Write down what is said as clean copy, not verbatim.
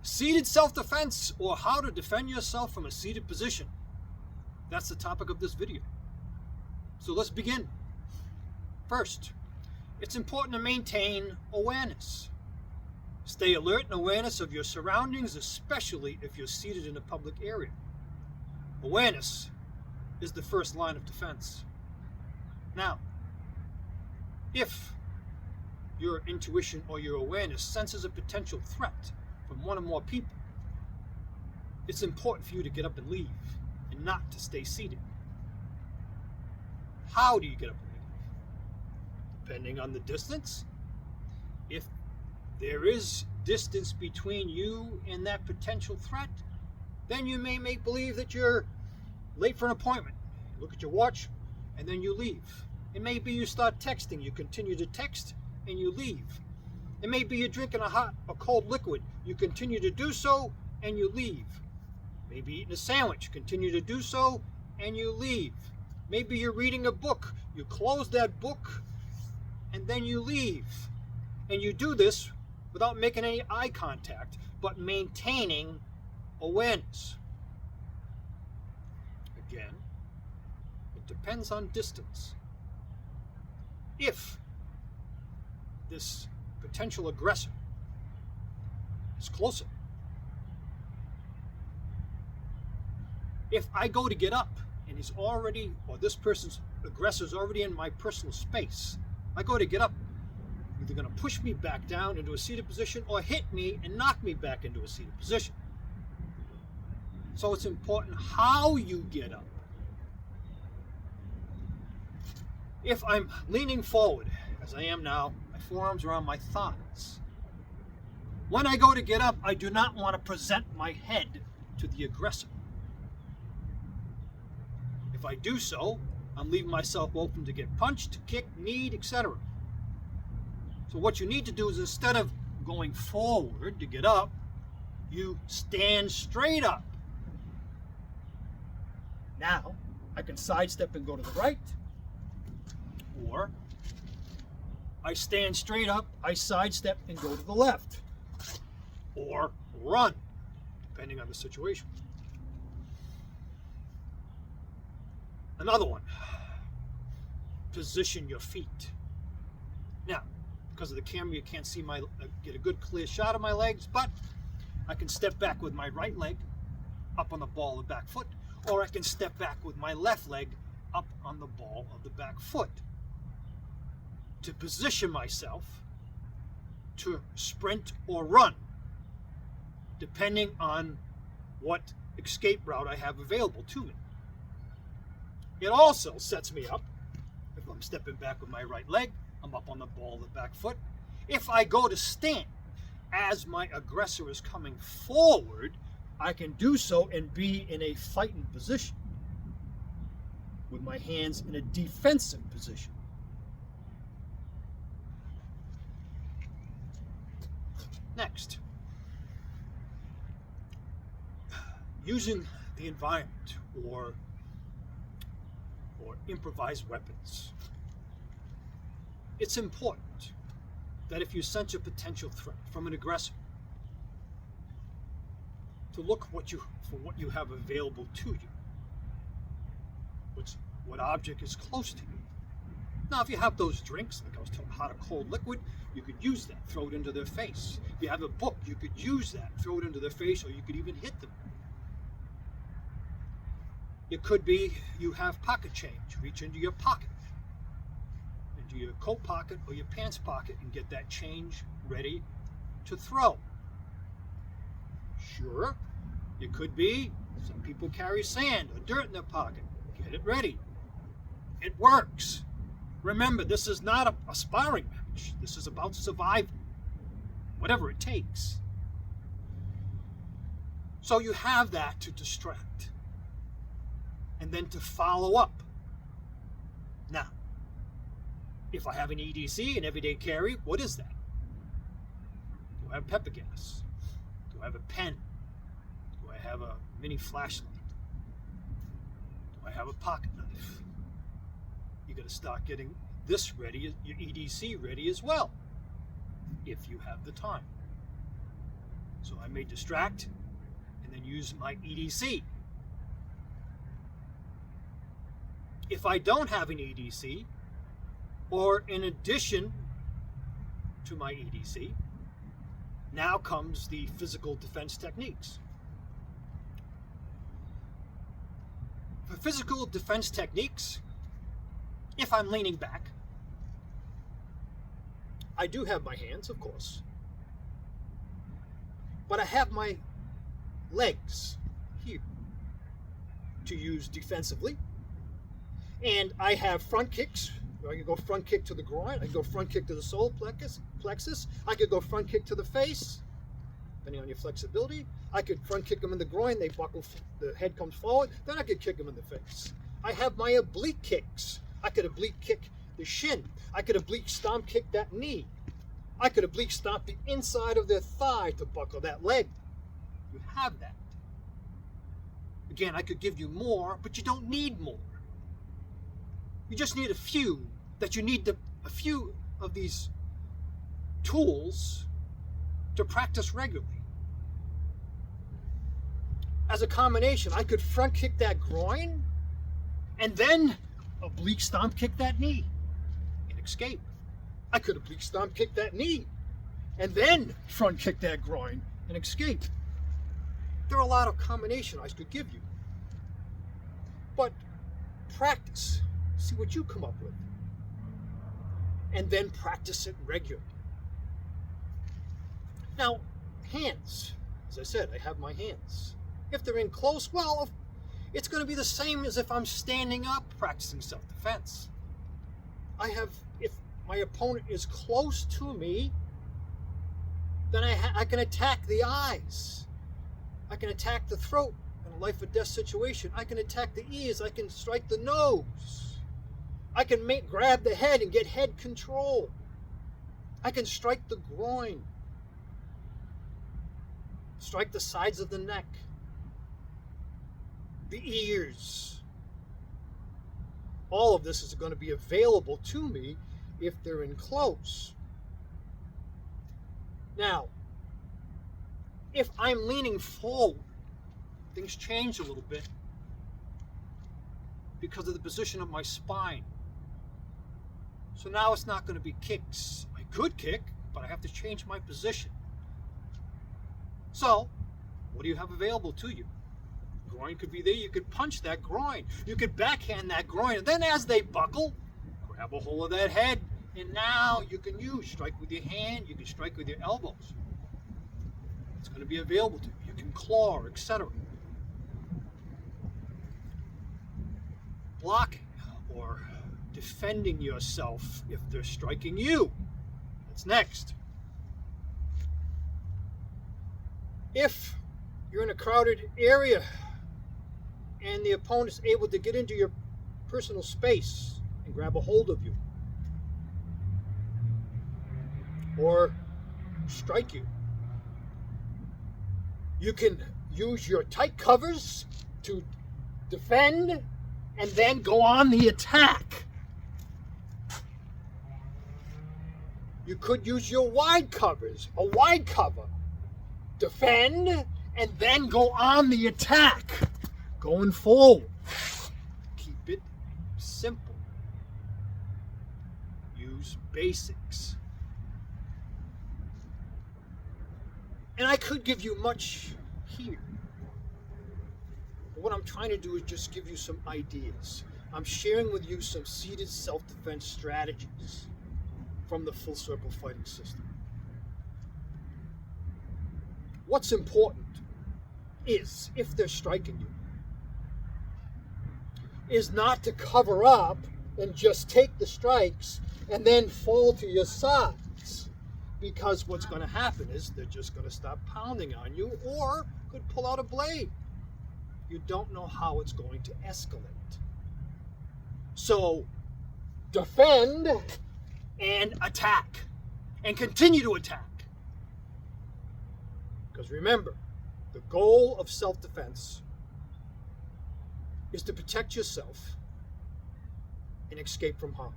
Seated self-defense, or how to defend yourself from a seated position. That's the topic of this video. So let's begin. First, it's important to maintain awareness. Stay alert and awareness of your surroundings, especially if you're seated in a public area. Awareness is the first line of defense. Now, if your intuition or your awareness senses a potential threat from one or more people, it's important for you to get up and leave and not to stay seated. How do you get up and leave? Depending on the distance. If there is distance between you and that potential threat, then you may make believe that you're late for an appointment. Look at your watch and then you leave. It may be you start texting, you continue to text and you leave. It may be you're drinking a hot or cold liquid, you continue to do so and you leave. Maybe eating a sandwich, continue to do so and you leave. Maybe you're reading a book, you close that book and then you leave. And you do this without making any eye contact, but maintaining awareness. Again, it depends on distance. If this potential aggressor is closer, if I go to get up and he's already, or this person's aggressor is already in my personal space, I go to get up, either going to push me back down into a seated position or hit me and knock me back into a seated position. So it's important how you get up. If I'm leaning forward, as I am now, my forearms are on my thighs. When I go to get up, I do not want to present my head to the aggressor. If I do so, I'm leaving myself open to get punched, kicked, kneed, etc. So what you need to do is, instead of going forward to get up, you stand straight up. Now, I can sidestep and go to the right, or I stand straight up, I sidestep and go to the left, or run, depending on the situation. Another one, position your feet. Now, because of the camera, you can't see get a good clear shot of my legs, but I can step back with my right leg up on the ball of the back foot, or I can step back with my left leg up on the ball of the back foot to position myself to sprint or run, depending on what escape route I have available to me. It also sets me up, if I'm stepping back with my right leg, I'm up on the ball of the back foot. If I go to stand as my aggressor is coming forward, I can do so and be in a fighting position with my hands in a defensive position. Next, using the environment or improvised weapons. It's important that if you sense a potential threat from an aggressor, to look for what you have available to you. What object is close to you. Now, if you have those drinks, like I was talking, hot or cold liquid, you could use that, throw it into their face. If you have a book, you could use that, throw it into their face, or you could even hit them. It could be you have pocket change. Reach into your pocket, into your coat pocket or your pants pocket, and get that change ready to throw. Sure, it could be some people carry sand or dirt in their pocket. Get it ready. It works. Remember, this is not a sparring match. This is about survival, whatever it takes. So you have that to distract and then to follow up. Now, if I have an EDC, an everyday carry, what is that? Do I have pepper gas? Do I have a pen? Do I have a mini flashlight? Do I have a pocket knife? You got to start getting this ready, your EDC ready as well, if you have the time. So I may distract and then use my EDC. If I don't have an EDC, or in addition to my EDC, now comes the physical defense techniques. For physical defense techniques, if I'm leaning back, I do have my hands, of course, but I have my legs here to use defensively, and I have front kicks. I can go front kick to the groin, I can go front kick to the solar plexus, I could go front kick to the face, depending on your flexibility. I could front kick them in the groin, they buckle, the head comes forward, then I could kick them in the face. I have my oblique kicks. I could oblique kick the shin. I could oblique stomp kick that knee. I could oblique stomp the inside of their thigh to buckle that leg. You have that. Again, I could give you more, but you don't need more. You just need a few, that you need a few of these tools to practice regularly. As a combination, I could front kick that groin and then oblique stomp kick that knee and escape. I could oblique stomp kick that knee and then front kick that groin and escape. There are a lot of combinations I could give you. But practice. See what you come up with. And then practice it regularly. Now, hands. As I said, I have my hands. If they're in close, well, it's going to be the same as if I'm standing up practicing self-defense. If my opponent is close to me, then I can attack the eyes. I can attack the throat in a life or death situation. I can attack the ears. I can strike the nose. I can grab the head and get head control. I can strike the groin. Strike the sides of the neck. The ears. All of this is going to be available to me if they're in close. Now, if I'm leaning forward, things change a little bit because of the position of my spine. So now it's not going to be kicks. I could kick, but I have to change my position. So, what do you have available to you? Groin could be there. You could punch that groin. You could backhand that groin. And then as they buckle, grab a hold of that head. And now you can strike with your hand. You can strike with your elbows. It's going to be available to you. You can claw, etc. Blocking or defending yourself if they're striking you. That's next. If you're in a crowded area and the opponent is able to get into your personal space and grab a hold of you or strike you, you can use your tight covers to defend and then go on the attack. You could use your wide covers, a wide cover, defend, and then go on the attack, going forward. Keep it simple. Use basics. And I could give you much here. But what I'm trying to do is just give you some ideas. I'm sharing with you some seated self-defense strategies from the full circle fighting system. What's important is, if they're striking you, is not to cover up and just take the strikes and then fall to your sides. Because what's going to happen is they're just going to stop pounding on you or could pull out a blade. You don't know how it's going to escalate. So defend and attack and continue to attack. Because remember, the goal of self-defense is to protect yourself and escape from harm.